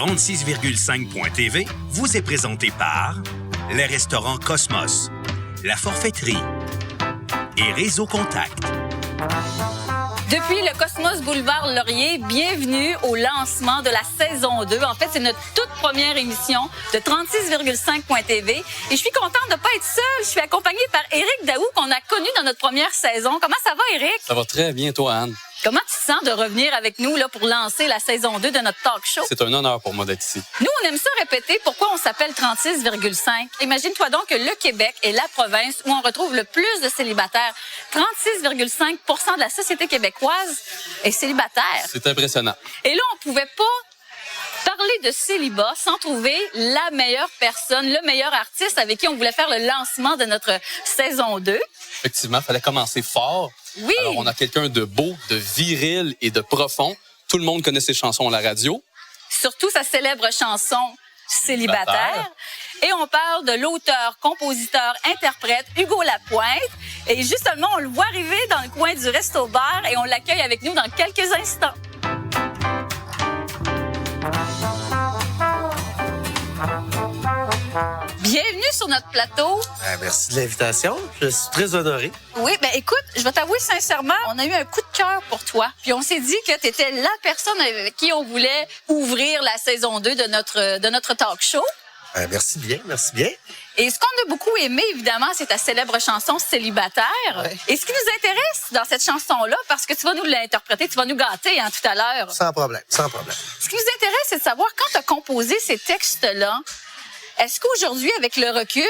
36,5.tv vous est présenté par les restaurants Cosmos, la forfaiterie et Réseau Contact. Depuis le Cosmos Boulevard Laurier, bienvenue au lancement de la saison 2. En fait, c'est notre toute première émission de 36,5.tv. Et je suis contente de ne pas être seule. Je suis accompagnée par Éric Daou, qu'on a connu dans notre première saison. Comment ça va, Éric? Ça va très bien, toi, Anne. Comment tu te sens de revenir avec nous là, pour lancer la saison 2 de notre talk show? C'est un honneur pour moi d'être ici. Nous, on aime ça répéter pourquoi on s'appelle 36,5. Imagine-toi donc que le Québec est la province où on retrouve le plus de célibataires. 36,5% de la société québécoise est célibataire. C'est impressionnant. Et là, on pouvait pas parler de célibat sans trouver la meilleure personne, le meilleur artiste avec qui on voulait faire le lancement de notre saison 2. Effectivement, il fallait commencer fort. Oui. Alors, on a quelqu'un de beau, de viril et de profond. Tout le monde connaît ses chansons à la radio. Surtout sa célèbre chanson Célibataire. Et on parle de l'auteur, compositeur, interprète Hugo Lapointe. Et justement, on le voit arriver dans le coin du resto-bar et on l'accueille avec nous dans quelques instants. Bienvenue sur notre plateau. Merci de l'invitation. Je suis très honoré. Oui, ben écoute, je vais t'avouer sincèrement, on a eu un coup de cœur pour toi. Puis on s'est dit que tu étais la personne avec qui on voulait ouvrir la saison 2 de notre talk show. Merci bien, merci bien. Et ce qu'on a beaucoup aimé, évidemment, c'est ta célèbre chanson Célibataire. Ouais. Et ce qui nous intéresse dans cette chanson-là, parce que tu vas nous l'interpréter, tu vas nous gâter tout à l'heure. Sans problème, sans problème. Ce qui nous intéresse, c'est de savoir, quand tu as composé ces textes-là, est-ce qu'aujourd'hui, avec le recul,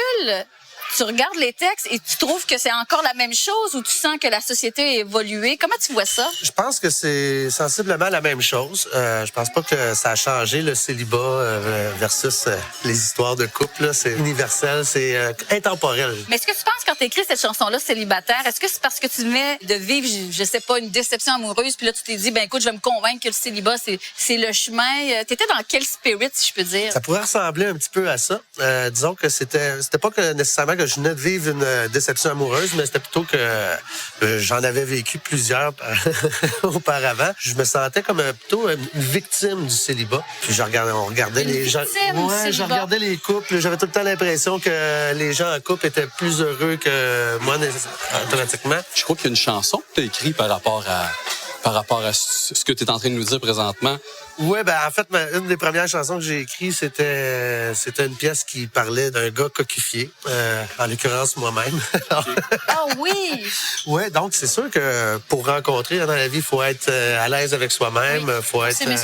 tu regardes les textes et tu trouves que c'est encore la même chose ou tu sens que la société a évolué? Comment tu vois ça? Je pense que c'est sensiblement la même chose. Je pense pas que ça a changé, le célibat versus les histoires de couple. C'est universel, c'est intemporel. Mais est-ce que tu penses, quand tu écris cette chanson-là, Célibataire, est-ce que c'est parce que tu venais de vivre, je sais pas, une déception amoureuse, puis là, tu t'es dit, ben écoute, je vais me convaincre que le célibat, c'est le chemin. T'étais dans quel spirit, si je peux dire? Ça pourrait ressembler un petit peu à ça. Disons que c'était pas que nécessairement que je venais de vivre une déception amoureuse, mais c'était plutôt que j'en avais vécu plusieurs auparavant. Je me sentais comme plutôt une victime du célibat. Puis on regardait les gens. Ouais, je regardais les couples. J'avais tout le temps l'impression que les gens en couple étaient plus heureux que moi, automatiquement. Je crois qu'il y a une chanson que tu as écrite par rapport à ce que tu es en train de nous dire présentement. Oui, ben en fait, une des premières chansons que j'ai écrites, c'était une pièce qui parlait d'un gars coquifié, en l'occurrence moi-même. Ah oui! Oui, donc c'est sûr que pour rencontrer dans la vie, il faut être à l'aise avec soi-même, il faut s'aimer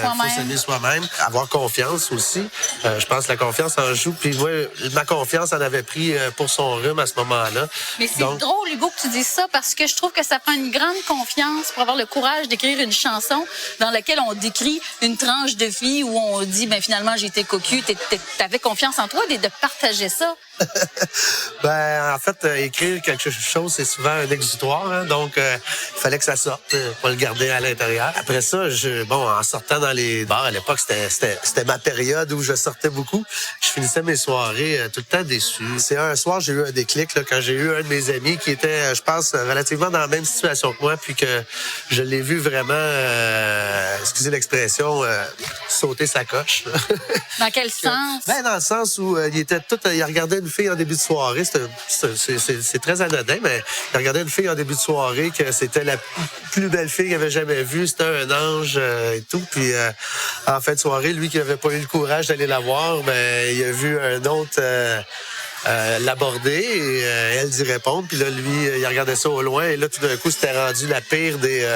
soi-même, avoir confiance aussi. Je pense que la confiance en joue. Puis moi, ma confiance en avait pris pour son rhume à ce moment-là. Mais c'est drôle, Hugo, que tu dises ça, parce que je trouve que ça prend une grande confiance pour avoir le courage d'écrire une chanson dans laquelle on décrit une tranche de vie où on dit, ben finalement, j'ai été cocu, t'avais confiance en toi de partager ça. Ben, en fait, écrire quelque chose, c'est souvent un exutoire, hein, donc il fallait que ça sorte, pas le garder à l'intérieur. Après ça, en sortant dans les bars, à l'époque, c'était ma période où je sortais beaucoup. Je finissais mes soirées tout le temps déçu. C'est un soir, j'ai eu un déclic là, quand j'ai eu un de mes amis qui était, je pense, relativement dans la même situation que moi, puis que je l'ai vu vraiment, excusez l'expression, sauter sa coche. Dans quel sens? Ben, dans le sens où il regardait une fille en début de soirée, c'est très anodin, mais il regardait une fille en début de soirée que c'était la plus belle fille qu'il avait jamais vue, c'était un ange et tout. Puis en fin de soirée, lui qui n'avait pas eu le courage d'aller la voir, ben il a vu un autre l'aborder et elle d'y répondre. Puis là, lui, il regardait ça au loin et là, tout d'un coup, c'était rendu la pire des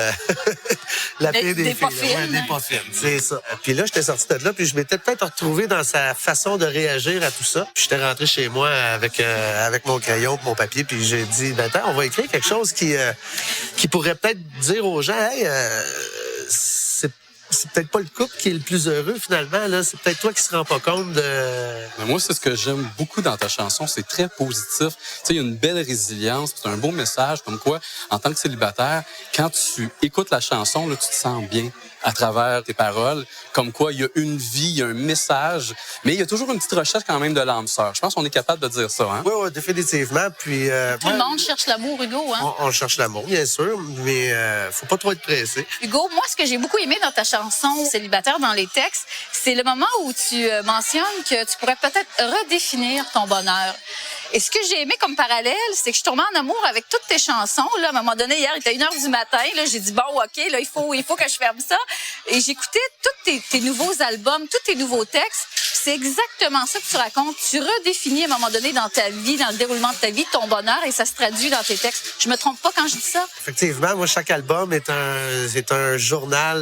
filles. Des pas fines. C'est ça. Puis là, j'étais sorti de là, puis je m'étais peut-être retrouvé dans sa façon de réagir à tout ça. Puis j'étais rentré chez moi avec mon crayon et mon papier, puis j'ai dit, ben attends, on va écrire quelque chose qui pourrait peut-être dire aux gens, hey, c'est peut-être pas le couple qui est le plus heureux, finalement. Là. C'est peut-être toi qui se rends pas compte de... Mais moi, c'est ce que j'aime beaucoup dans ta chanson. C'est très positif. Tu sais, il y a une belle résilience. C'est un beau message, comme quoi, en tant que célibataire, quand tu écoutes la chanson, là, tu te sens bien à travers tes paroles. Comme quoi, il y a une vie, il y a un message. Mais il y a toujours une petite recherche quand même de l'âme sœur. Je pense qu'on est capable de dire ça, hein? Oui, définitivement. Puis, tout le monde cherche l'amour, Hugo, hein? On cherche l'amour, bien sûr, mais faut pas trop être pressé. Hugo, moi, ce que j'ai beaucoup aimé dans ta chanson, chansons célibataires dans les textes, c'est le moment où tu mentionnes que tu pourrais peut-être redéfinir ton bonheur. Et ce que j'ai aimé comme parallèle, c'est que je tombais en amour avec toutes tes chansons. Là, à un moment donné, hier, il était 1h du matin. Là, j'ai dit, bon, OK, là, il faut que je ferme ça. Et j'écoutais tous tes nouveaux albums, tous tes nouveaux textes. C'est exactement ça que tu racontes. Tu redéfinis à un moment donné dans ta vie, dans le déroulement de ta vie, ton bonheur et ça se traduit dans tes textes. Je me trompe pas quand je dis ça? Effectivement, moi, chaque album est un journal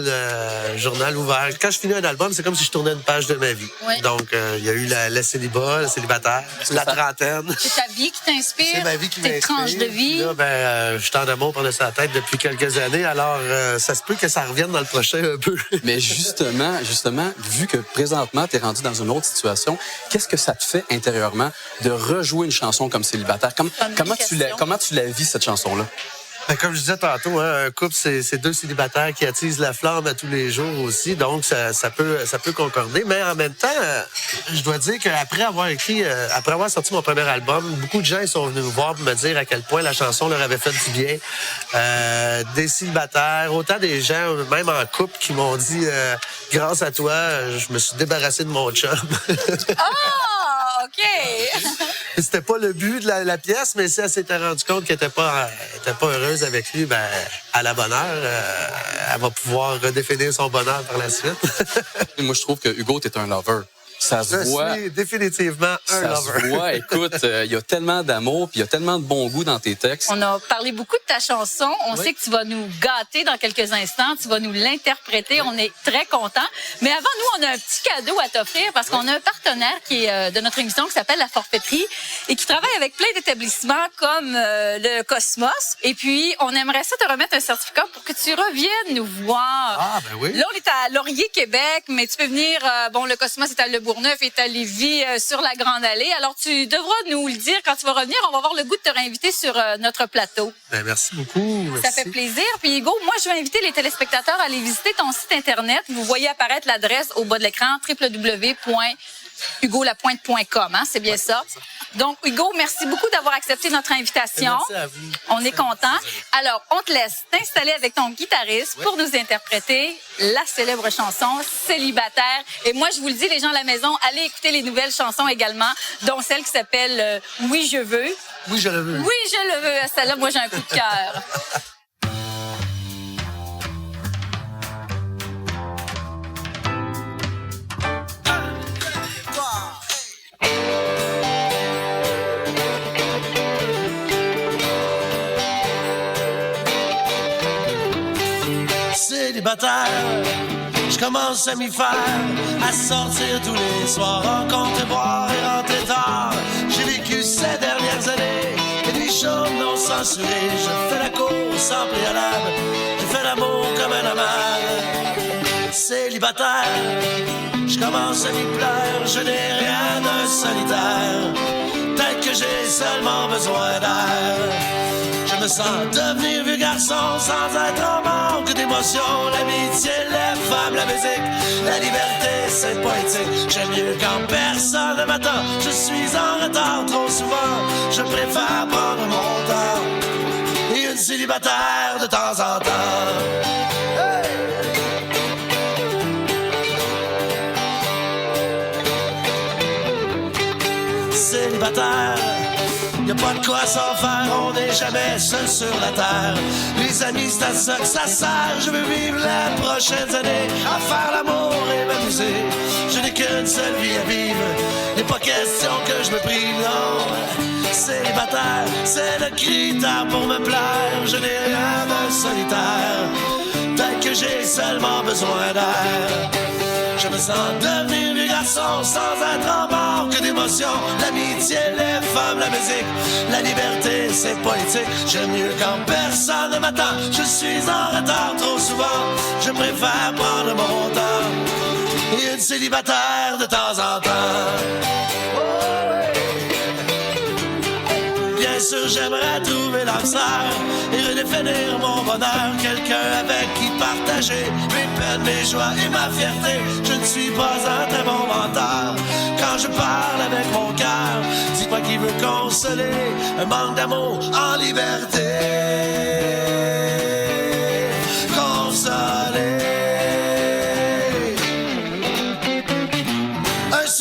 ouvert. Quand je finis un album, c'est comme si je tournais une page de ma vie. Oui. Donc, il y a eu le célibat, le célibataire, la trentaine. C'est ta vie qui t'inspire? C'est ma vie qui m'inspire. Tes tranches de vie? Là, je suis en amour par sa tête depuis quelques années. Alors, ça se peut que ça revienne dans le prochain un peu. Mais justement, vu que présentement, tu es rendu dans une autre situation, qu'est-ce que ça te fait intérieurement de rejouer une chanson comme célibataire? Comment tu la vis, cette chanson-là? Ben, comme je disais tantôt, hein, un couple, c'est deux célibataires qui attisent la flamme à tous les jours aussi. Donc, ça peut concorder. Mais en même temps, je dois dire qu'après avoir sorti mon premier album, beaucoup de gens ils sont venus me voir pour me dire à quel point la chanson leur avait fait du bien. Des célibataires, autant des gens, même en couple, qui m'ont dit grâce à toi, je me suis débarrassé de mon chum. Ah, OK! C'était pas le but de la pièce, mais si elle s'était rendue compte qu'elle était pas heureuse avec lui, ben à la bonne heure, elle va pouvoir redéfinir son bonheur par la suite. Moi, je trouve que Hugo, t'es un lover. Ça se voit. Je suis définitivement un lover. Ça se voit. Écoute, il y a tellement d'amour puis il y a tellement de bon goût dans tes textes. On a parlé beaucoup de ta chanson. On sait que tu vas nous gâter dans quelques instants. Tu vas nous l'interpréter. On est très contents. Mais avant, nous, on a un petit cadeau à t'offrir parce qu'on a un partenaire qui est de notre émission qui s'appelle La Forfaiterie et qui travaille avec plein d'établissements comme le Cosmos. Et puis, on aimerait ça te remettre un certificat pour que tu reviennes nous voir. Ah, ben oui. Là, on est à Laurier, Québec, mais tu peux venir... le Cosmos est à Le Bourgneuf est à Lévis sur la Grande Allée. Alors, tu devras nous le dire quand tu vas revenir. On va avoir le goût de te réinviter sur notre plateau. Ben, merci beaucoup. Merci. Ça fait plaisir. Puis, Hugo, moi, je vais inviter les téléspectateurs à aller visiter ton site Internet. Vous voyez apparaître l'adresse au bas de l'écran, www.hugolapointe.com. Hein? C'est bien ça? Donc, Hugo, merci beaucoup d'avoir accepté notre invitation. Merci à vous. On est contents. Alors, on te laisse t'installer avec ton guitariste pour nous interpréter la célèbre chanson Célibataire. Et moi, je vous le dis, les gens à la maison, allez écouter les nouvelles chansons également, dont celle qui s'appelle Oui, je veux. Oui, je le veux. Oui, je le veux. Celle-là, moi, j'ai un coup de cœur. Célibataire, je commence à m'y faire, à sortir tous les soirs, rencontrer, boire et rentrer tard. J'ai vécu ces dernières années, des nuits chaudes non censurées. Je fais la course sans préalable, je fais l'amour comme un amal. Célibataire, je commence à m'y plaire, je n'ai rien d'un solitaire, tel que j'ai seulement besoin d'air. Je me sens devenir vieux garçon sans être en manque d'émotion. L'amitié, les femmes, la musique, la liberté, c'est poétique. J'aime mieux quand personne ne m'attend. Je suis en retard trop souvent. Je préfère prendre mon temps et une célibataire de temps en temps. Hey! Célibataire, y'a pas de quoi s'en faire, on n'est jamais seul sur la terre. Les amis, c'est à ça que ça sert. Je veux vivre les prochaines années à faire l'amour et m'amuser. Je n'ai qu'une seule vie à vivre, n'est pas question que je me prive, non. Célibataire, c'est le critère pour me plaire. Je n'ai rien d'un solitaire, tel que j'ai seulement besoin d'air. Je me sens devenir vieux garçon sans être en manque d'émotion. L'amitié, les femmes, la musique, la liberté, c'est poétique. J'aime mieux quand personne ne m'attend. Je suis en retard trop souvent. Je préfère prendre mon temps et une célibataire de temps en temps. Bien sûr, j'aimerais trouver l'âme sœur et redéfinir mon bonheur. Quelqu'un avec qui partager mes peines, mes joies et ma fierté. Je ne suis pas un très bon menteur quand je parle avec mon cœur. Dis-moi qui veut consoler un manque d'amour en liberté. Consoler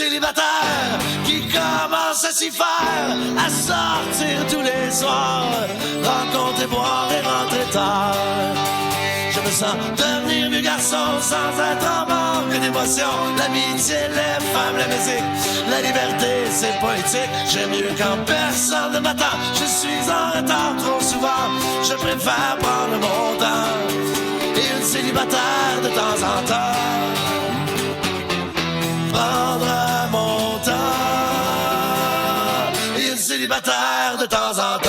célibataire qui commence à s'y faire, à sortir tous les soirs, rencontrer, boire et rentrer tard. Je me sens devenir vieux garçon sans être en manque d'émotion. L'amitié, les femmes, la musique, la liberté, c'est poétique. J'aime mieux quand personne ne m'attend. Je suis en retard trop souvent. Je préfère prendre mon temps. Et une célibataire de temps en temps. Prendre mon temps. Et une célibataire de temps en temps.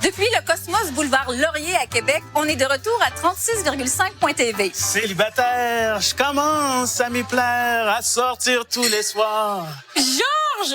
Depuis le Cosmos Boulevard Laurier à Québec, on est de retour à 36,5.tv. Célibataire, je commence à m'y plaire, à sortir tous les soirs.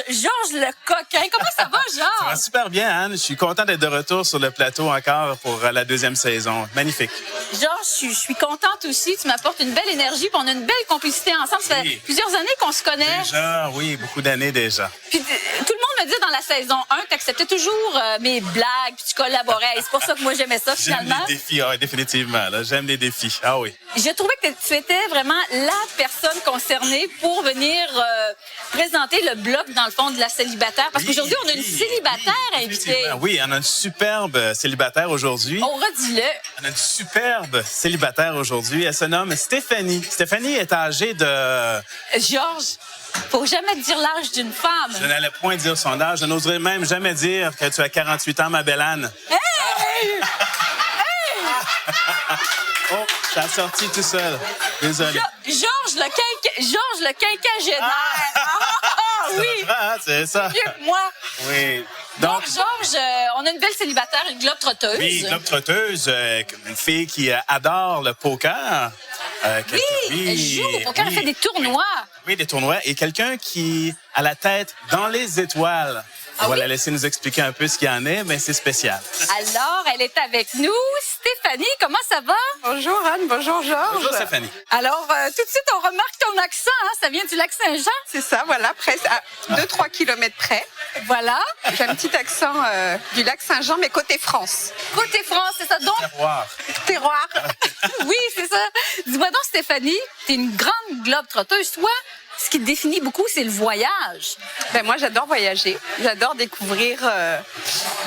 Georges le coquin, comment ça va, Ça va Georges? super bien, Anne. Je suis content d'être de retour sur le plateau encore pour la deuxième saison. Magnifique. Georges, je suis contente aussi. Tu m'apportes une belle énergie, puis on a une belle complicité ensemble. Ça fait Oui. plusieurs années qu'on se connaît. Déjà, oui, beaucoup d'années déjà. Puis tout le monde me dit dans la saison 1, tu acceptais toujours mes blagues, puis tu collaborais. Et c'est pour ça que moi, j'aimais ça, J'aime finalement. les défis, définitivement. Là. J'aime les défis. Ah oui. Je trouvais que tu étais vraiment la personne concernée pour venir présenter le bloc, dans le fond, de la célibataire. Parce qu'aujourd'hui, on a une célibataire invitée. Définitivement. Oui, on a une superbe célibataire aujourd'hui. On redit-le. On a une superbe célibataire aujourd'hui. Elle se nomme Stéphanie. Stéphanie est âgée de... Georges, faut jamais dire l'âge d'une femme. Je n'allais point dire son âge. Je n'oserais même jamais dire que tu as 48 ans, ma belle Anne. Hey! Oh, t'as sorti tout seul. Désolé. Georges le quinquagénaire. Ah, oui, Ah, c'est ça. mieux que moi. Oui. Donc, Georges, on a une belle célibataire, une globe-trotteuse. Oui, globe-trotteuse, une fille qui adore le poker. Oui, elle joue au poker, elle fait des tournois. Oui, des tournois. Et quelqu'un qui a la tête dans les étoiles. On va la laisser nous expliquer un peu ce qu'il y en est, mais c'est spécial. Alors, elle est avec nous. Stéphanie, comment ça va? Bonjour Anne, bonjour Georges. Bonjour Stéphanie. Alors, Tout de suite, on remarque ton accent. Hein? Ça vient du lac Saint-Jean. c'est ça, voilà, presque à 2-3 kilomètres près. Voilà. J'ai un petit accent du lac Saint-Jean, mais côté France. Côté France, c'est ça. Donc, Terroir. Terroir. oui, c'est ça. Dis-moi donc, Stéphanie, t'es une grande globe-trotteuse. Toi, ce qui te définit beaucoup, c'est le voyage. Ben, moi, j'adore voyager. J'adore découvrir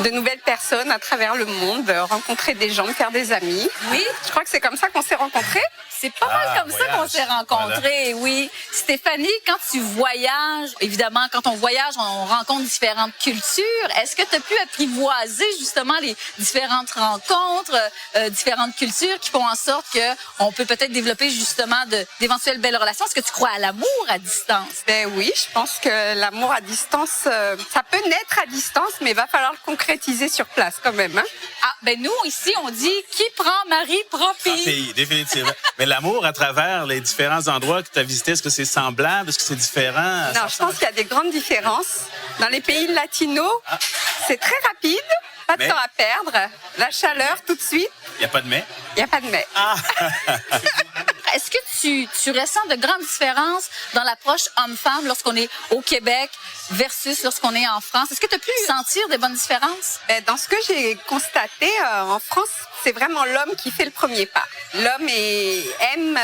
de nouvelles personnes à travers le monde, rencontrer des gens, me faire des amis. Oui. Je crois que c'est comme ça qu'on s'est rencontrés. C'est pas mal comme ça voyage. qu'on s'est rencontrés, oui. Stéphanie, quand tu voyages, évidemment, quand on voyage, on rencontre différentes cultures. Est-ce que tu as pu apprivoiser justement les différentes rencontres, différentes cultures qui font en sorte qu'on peut peut-être développer justement d'éventuelles belles relations? Est-ce que tu crois à l'amour à distance? Ben oui, je pense que l'amour à distance, ça peut naître à distance, mais il va falloir le concrétiser sur place quand même. Hein? Ah, ben nous, ici, on dit qui prend mari prend pays. Pays, définitivement. Mais l'amour à travers les différents endroits que tu as visités, est-ce que c'est semblable? Est-ce que c'est différent? Non, je pense qu'il y a des grandes différences. Dans les pays latinos, c'est très rapide, pas de Mais- temps à perdre, la chaleur tout de suite, Il n'y a pas de mais? il n'y a pas de mais. Est-ce que tu ressens de grandes différences dans l'approche homme-femme lorsqu'on est au Québec versus lorsqu'on est en France? Est-ce que tu as pu sentir des bonnes différences? Ben, dans ce que j'ai constaté, en France, c'est vraiment l'homme qui fait le premier pas. L'homme aime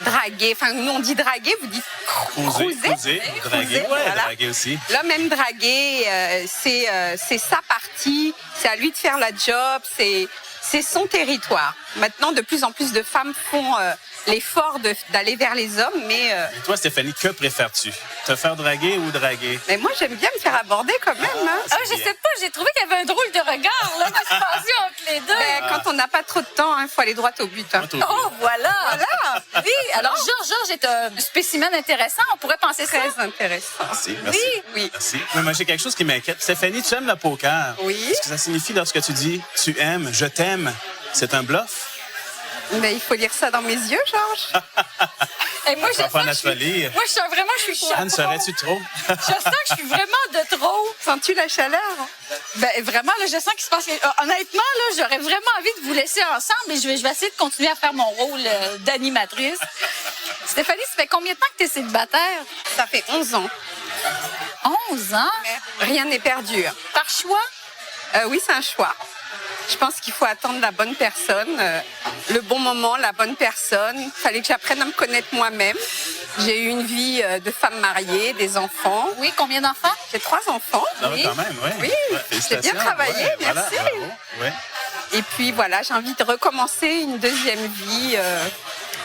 draguer. Enfin, nous, on dit draguer, vous dites cruiser. Cruiser, draguer. Ouais, voilà. draguer aussi. L'homme aime draguer, c'est sa partie, c'est à lui de faire la job, c'est son territoire. Maintenant, de plus en plus de femmes font l'effort d'aller vers les hommes, mais Et toi, Stéphanie, que préfères-tu? Te faire draguer ou draguer? moi, j'aime bien me faire aborder quand même. Hein. Ah, je sais pas, j'ai trouvé qu'il y avait un drôle de regard là, qui se passait entre les deux. Ben, quand on n'a pas trop de temps, il faut aller droit au but. Hein. Oh, voilà! Oui, alors Georges est un spécimen intéressant. On pourrait penser ça. Très intéressant. Merci, merci. Oui. Merci. Mais moi, j'ai quelque chose qui m'inquiète. Stéphanie, tu aimes le poker. Oui. Qu'est-ce que ça signifie lorsque tu dis « tu aimes, je t'aime », c'est un bluff? Mais il faut lire ça dans mes yeux, Georges. Et moi, Ça va faire notre folie. Moi, je suis Anne, serais-tu trop? Je sens que je suis vraiment de trop. Sens-tu la chaleur? Ben, vraiment, là, je sens qu'il se passe... Honnêtement, là, j'aurais vraiment envie de vous laisser ensemble et je vais essayer de continuer à faire mon rôle d'animatrice. Stéphanie, ça fait combien de temps que tu es célibataire? Ça fait 11 ans. 11 ans? Mais rien n'est perdu. Par choix? Oui, c'est un choix. Je pense qu'il faut attendre la bonne personne, le bon moment, la bonne personne. Il fallait que j'apprenne à me connaître moi-même. J'ai eu une vie de femme mariée, des enfants. Oui, combien d'enfants? J'ai 3 enfants. Non, mais quand même, oui. Oui, j'ai bien félicitations. travaillé, Ouais, voilà, merci. bravo. Ouais. Et puis voilà, j'ai envie de recommencer une deuxième vie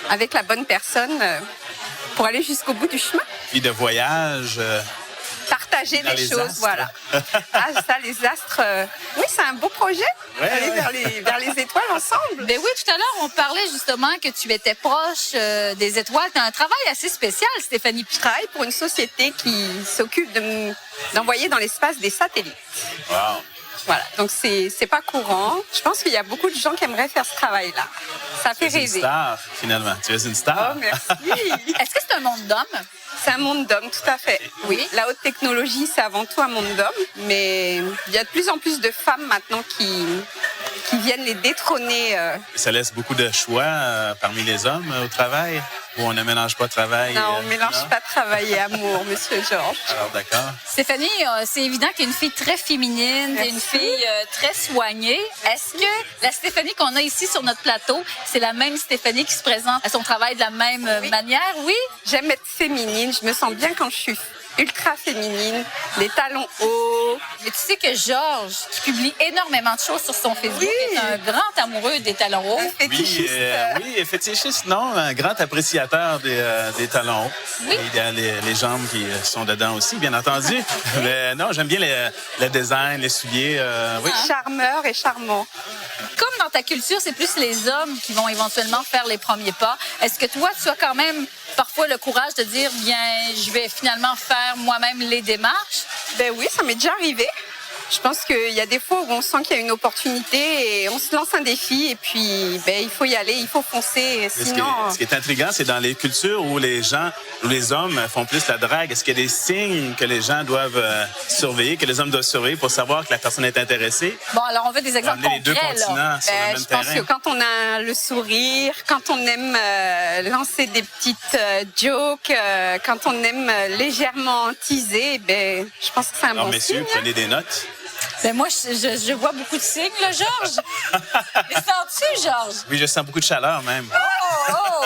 avec la bonne personne pour aller jusqu'au bout du chemin. Puis de voyage. Partager Dans des les choses, astres. voilà. Ah, ça, les astres, oui, c'est un beau projet, Ouais, aller ouais. vers les étoiles ensemble. Ben oui, tout à l'heure, on parlait justement que tu étais proche des étoiles. Tu as un travail assez spécial, Stéphanie. Je travaille pour une société qui s'occupe d'envoyer dans l'espace des satellites. Wow. Voilà, donc c'est pas courant. Je pense qu'il y a beaucoup de gens qui aimeraient faire ce travail-là. Ça fait Tu es une rêver. star, finalement. Tu es une star. Oh, merci. Est-ce que c'est un monde d'hommes? C'est un monde d'hommes, tout à fait. Oui, la haute technologie, c'est avant tout un monde d'hommes, mais il y a de plus en plus de femmes maintenant qui viennent les détrôner. Ça laisse beaucoup de choix parmi les hommes au travail, où on ne mélange pas travail. Non, on ne mélange pas travail et amour, Monsieur Georges. Alors, d'accord. Stéphanie, c'est évident qu'il y a une fille très féminine, Merci. une fille très soignée. Est-ce que la Stéphanie qu'on a ici sur notre plateau, c'est la même Stéphanie qui se présente à son travail de la même manière? Oui? J'aime être féminine, je me sens bien quand je suis ultra féminine, les talons hauts. Mais tu sais que Georges, qui publie énormément de choses sur son Facebook, Oui. est un grand amoureux des talons hauts. Un fétichiste. Oui, fétichiste, non. Un grand appréciateur des talons hauts. Oui. Il y a les jambes qui sont dedans aussi, bien entendu. Mais non, j'aime bien le design, les souliers. Oui. Charmeur et charmant. Comme dans ta culture, c'est plus les hommes qui vont éventuellement faire les premiers pas. Est-ce que toi, tu as quand même parfois le courage de dire, bien, je vais finalement faire moi-même les démarches? Ben oui, ça m'est déjà arrivé. Je pense qu'il y a des fois où on sent qu'il y a une opportunité et on se lance un défi et puis ben, il faut y aller, il faut foncer. Mais Sinon, ce qui est intriguant, c'est dans les cultures où les hommes font plus la drague. Est-ce qu'il y a des signes que les gens doivent surveiller, que les hommes doivent surveiller pour savoir que la personne est intéressée? Bon, alors on veut des exemples Ramener les deux concrets, là. continents sur le ben, même je pense terrain. que quand on a le sourire, quand on aime lancer des petites jokes, quand on aime légèrement teaser, ben, je pense que c'est un Alors, bon messieurs, signe. prenez des notes. Ben moi, je vois beaucoup de signes, là, Georges. Les sens-tu, Georges? Oui, je sens beaucoup de chaleur même. Oh!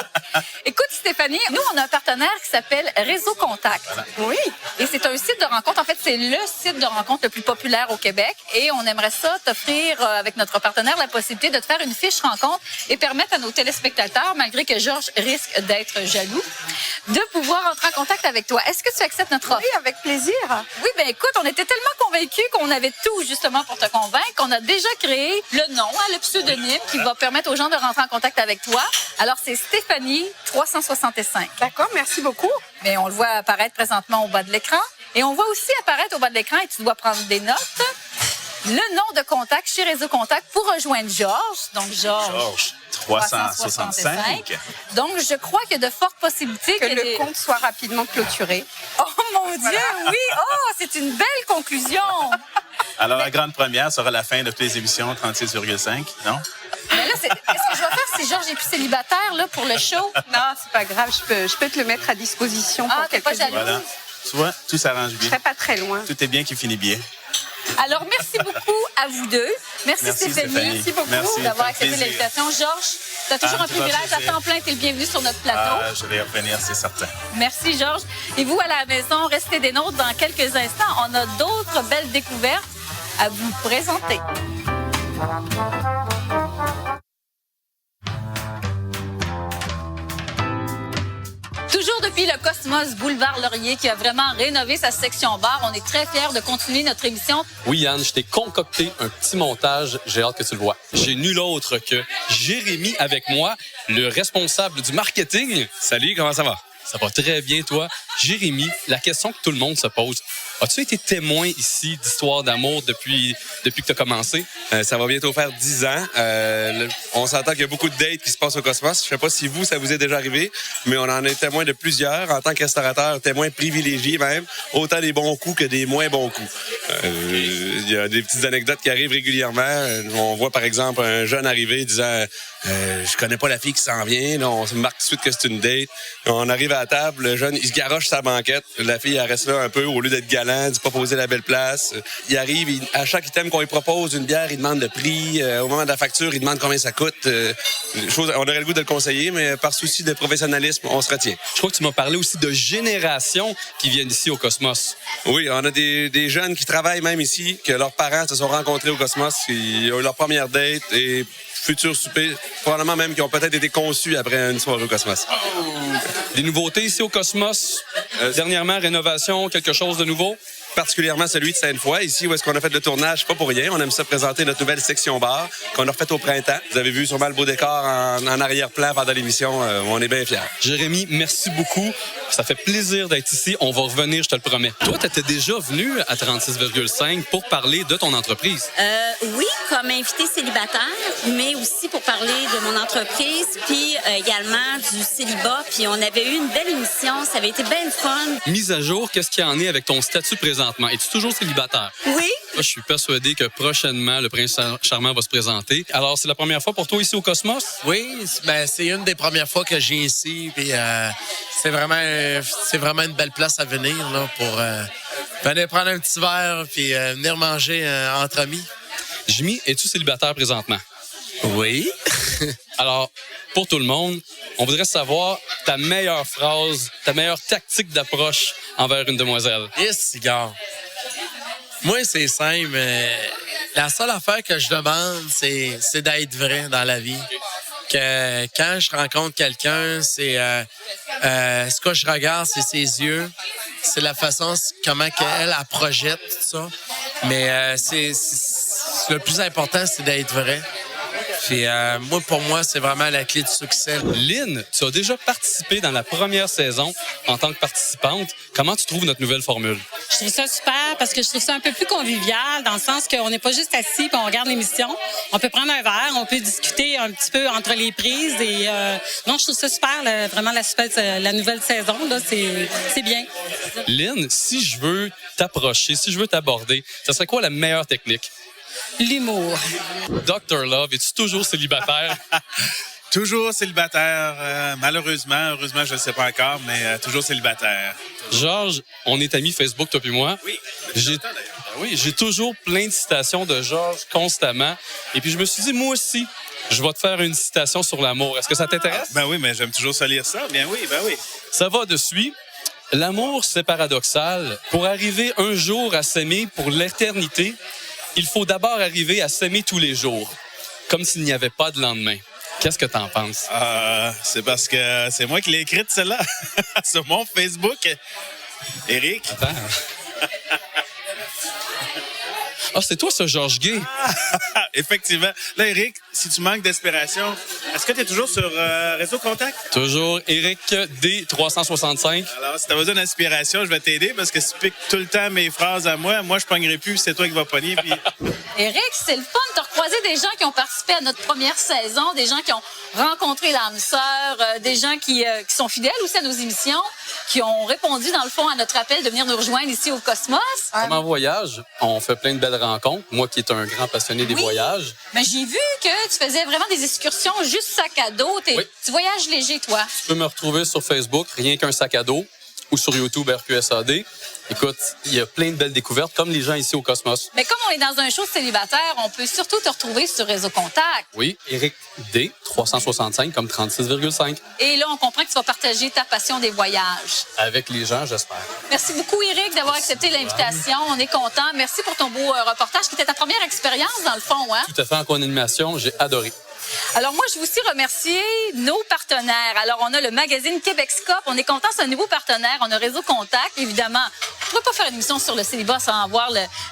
Écoute, Stéphanie, nous, on a un partenaire qui s'appelle Réseau Contact. Oui. Et c'est un site de rencontre. En fait, c'est le site de rencontre le plus populaire au Québec. Et on aimerait ça t'offrir, avec notre partenaire, la possibilité de te faire une fiche rencontre et permettre à nos téléspectateurs, malgré que Georges risque d'être jaloux, de pouvoir entrer en contact avec toi. Est-ce que tu acceptes notre offre? Oui, avec plaisir. Oui, ben écoute, on était tellement convaincus qu'on avait tout justement pour te convaincre qu'on a déjà créé le nom, le pseudonyme qui va permettre aux gens de rentrer en contact avec toi. Alors, c'est Stéphanie 365. D'accord, merci beaucoup. Mais on le voit apparaître présentement au bas de l'écran. Et on voit aussi apparaître au bas de l'écran, et tu dois prendre des notes, le nom de contact chez Réseau Contact pour rejoindre Georges. Donc, Georges 365. Donc, je crois qu'il y a de fortes possibilités Que le compte soit rapidement clôturé. Oh mon Dieu, oui! Oh, c'est une belle conclusion! Alors, la grande première sera la fin de toutes les émissions 36,5, non? Mais là, qu'est-ce que je vais faire si Georges est plus célibataire là, pour le show? Non, c'est pas grave, je peux te le mettre à disposition pour Ah, t'es pas quelques jours. jaloux? Voilà. Tu vois, tout s'arrange Je bien. serai pas très loin. Tout est bien qui finit bien. Alors, merci beaucoup à vous deux. Merci Merci, Stéphanie. Stéphanie. Merci beaucoup Merci, d'avoir ça fait accepté plaisir. l'invitation. Georges, tu as toujours un toujours un privilège à plaisir. temps plein. Tu es le bienvenu sur notre plateau. Ah, je vais revenir, c'est certain. Merci, Georges. Et vous, à la maison, restez des nôtres dans quelques instants. On a d'autres belles découvertes à vous présenter. Toujours depuis le Cosmos Boulevard Laurier qui a vraiment rénové sa section bar, on est très fiers de continuer notre émission. Oui, Yann, je t'ai concocté un petit montage. J'ai hâte que tu le vois. J'ai nul autre que Jérémy avec moi, le responsable du marketing. Salut, comment ça va? Ça va très bien, toi. Jérémy, la question que tout le monde se pose, as-tu été témoin ici d'histoires d'amour depuis que tu as commencé? Ça va bientôt faire 10 ans. On s'entend qu'il y a beaucoup de dates qui se passent au Cosmos. Je sais pas si vous, ça vous est déjà arrivé, mais on en est témoin de plusieurs. En tant que restaurateur, témoin privilégié même, autant des bons coups que des moins bons coups. Il y a des petites anecdotes qui arrivent régulièrement. On voit par exemple un jeune arriver disant je connais pas la fille qui s'en vient. Là, on se marque tout de suite que c'est une date. On arrive à la table, le jeune, il se garoche sa banquette. La fille, elle reste là un peu au lieu d'être galant, dit pas poser la belle place. Il arrive, à chaque item qu'on lui propose une bière, il demande le prix. Au moment de la facture, il demande combien ça coûte. On aurait le goût de le conseiller, mais par souci de professionnalisme, on se retient. Je crois que tu m'as parlé aussi de générations qui viennent ici au Cosmos. Oui, on a des jeunes qui travaillent même ici, que leurs parents se sont rencontrés au Cosmos, qui ont eu leur première date et futurs soupers, probablement même qui ont peut-être été conçus après une soirée au Cosmos. Des nouveautés ici au Cosmos? Dernièrement, rénovation, quelque chose de nouveau? Particulièrement celui de Sainte-Foy, ici où est-ce qu'on a fait le tournage, pas pour rien. On aime ça présenter notre nouvelle section bar qu'on a refaite au printemps. Vous avez vu sûrement le beau décor en arrière-plan pendant l'émission. On est bien fiers. Jérémy, merci beaucoup. Ça fait plaisir d'être ici. On va revenir, je te le promets. Toi, tu étais déjà venu à 36,5 pour parler de ton entreprise. Oui, comme invité célibataire, mais aussi pour parler de mon entreprise, puis également du célibat. Puis on avait eu une belle émission, ça avait été bien le fun. Mise à jour, qu'est-ce qu'il y en est avec ton statut présentement? Es-tu toujours célibataire? Oui. Moi, je suis persuadé que prochainement, le prince charmant va se présenter. Alors, c'est la première fois pour toi ici au Cosmos? Oui, ben, c'est une des premières fois que j'ai ici. Puis, c'est vraiment une belle place à venir là, pour venir prendre un petit verre puis venir manger entre amis. Jimmy, es-tu célibataire présentement? Oui. Alors, pour tout le monde, on voudrait savoir ta meilleure phrase, ta meilleure tactique d'approche envers une demoiselle. Yes, gars. Moi, c'est simple. La seule affaire que je demande, c'est d'être vrai dans la vie. Que quand je rencontre quelqu'un, c'est ce que je regarde, c'est ses yeux, c'est la façon comment qu'elle projette tout ça. Mais c'est le plus important, c'est d'être vrai. Puis pour moi, c'est vraiment la clé du succès. Lynn, tu as déjà participé dans la première saison en tant que participante. Comment tu trouves notre nouvelle formule? Je trouve ça super parce que je trouve ça un peu plus convivial dans le sens qu'on n'est pas juste assis et on regarde l'émission. On peut prendre un verre, on peut discuter un petit peu entre les prises. Et non, je trouve ça super, vraiment la nouvelle saison. Là, c'est bien. Lynn, si je veux t'approcher, si je veux t'aborder, ça serait quoi la meilleure technique? L'humour. Dr. Love, es-tu toujours célibataire? Toujours célibataire, malheureusement. Heureusement, je ne le sais pas encore, mais toujours célibataire. Georges, on est amis Facebook, toi et moi. Oui, j'ai toujours plein de citations de Georges constamment. Et puis, je me suis dit, moi aussi, je vais te faire une citation sur l'amour. Est-ce que ça t'intéresse? Ben oui, mais j'aime toujours ça lire ça. Ben oui. Ça va de suite. L'amour, c'est paradoxal. Pour arriver un jour à s'aimer pour l'éternité, il faut d'abord arriver à s'aimer tous les jours, comme s'il n'y avait pas de lendemain. Qu'est-ce que t'en penses? C'est parce que c'est moi qui l'ai écrite, celle-là, sur mon Facebook. Éric? Attends. Ah, c'est toi, ce Georges Gay? Effectivement. Là, Éric, si tu manques d'inspiration, est-ce que tu es toujours sur Réseau Contact? Toujours. Éric D365. Alors, si tu as besoin d'inspiration, je vais t'aider parce que si tu piques tout le temps mes phrases à moi, je pognerai plus, c'est toi qui vas pogner. Puis... Éric, c'est le fun de recroiser des gens qui ont participé à notre première saison, des gens qui ont rencontré l'âme sœur, des gens qui sont fidèles aussi à nos émissions, qui ont répondu, dans le fond, à notre appel de venir nous rejoindre ici au Cosmos. Comme en voyage, on fait plein de belles rencontres. Moi qui est un grand passionné des voyages. Mais j'ai vu que tu faisais vraiment des excursions juste sac à dos. Oui. Tu voyages léger, toi. Tu peux me retrouver sur Facebook, rien qu'un sac à dos, ou sur YouTube, RQSAD. Écoute, il y a plein de belles découvertes, comme les gens ici au Cosmos. Mais comme on est dans un show célibataire, on peut surtout te retrouver sur Réseau Contact. Oui, Éric D, 365, comme 36,5. Et là, on comprend que tu vas partager ta passion des voyages. Avec les gens, j'espère. Merci beaucoup, Éric, d'avoir accepté l'invitation. On est content. Merci pour ton beau reportage, qui était ta première expérience, dans le fond, hein? Tout à fait en co-animation, j'ai adoré. Alors moi, je veux aussi remercier nos partenaires. Alors, on a le magazine Québec'Scope. On est content, c'est un nouveau partenaire. On a Réseau Contact, évidemment. On ne peut pas faire une émission sur le célibat sans avoir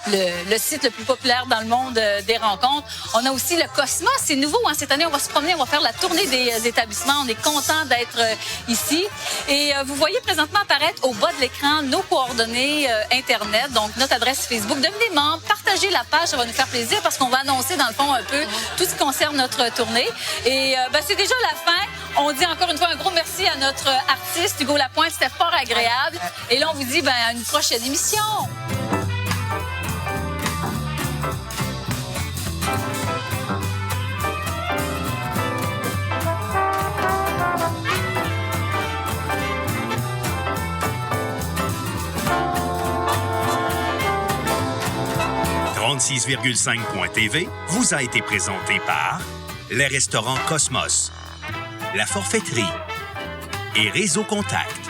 le site le plus populaire dans le monde des rencontres. On a aussi le Cosmos. C'est nouveau, hein? Cette année, on va se promener, on va faire la tournée des établissements. On est content d'être ici. Et vous voyez présentement apparaître au bas de l'écran nos coordonnées Internet, donc notre adresse Facebook. Devenez membre, partagez la page, ça va nous faire plaisir parce qu'on va annoncer dans le fond un peu tout ce qui concerne notre tournée. Et c'est déjà la fin. On dit encore une fois un gros merci à notre artiste Hugo Lapointe. C'était fort agréable. Et là, on vous dit à une prochaine émission. .tv vous a été présenté par les restaurants Cosmos, la forfaiterie et Réseau Contact.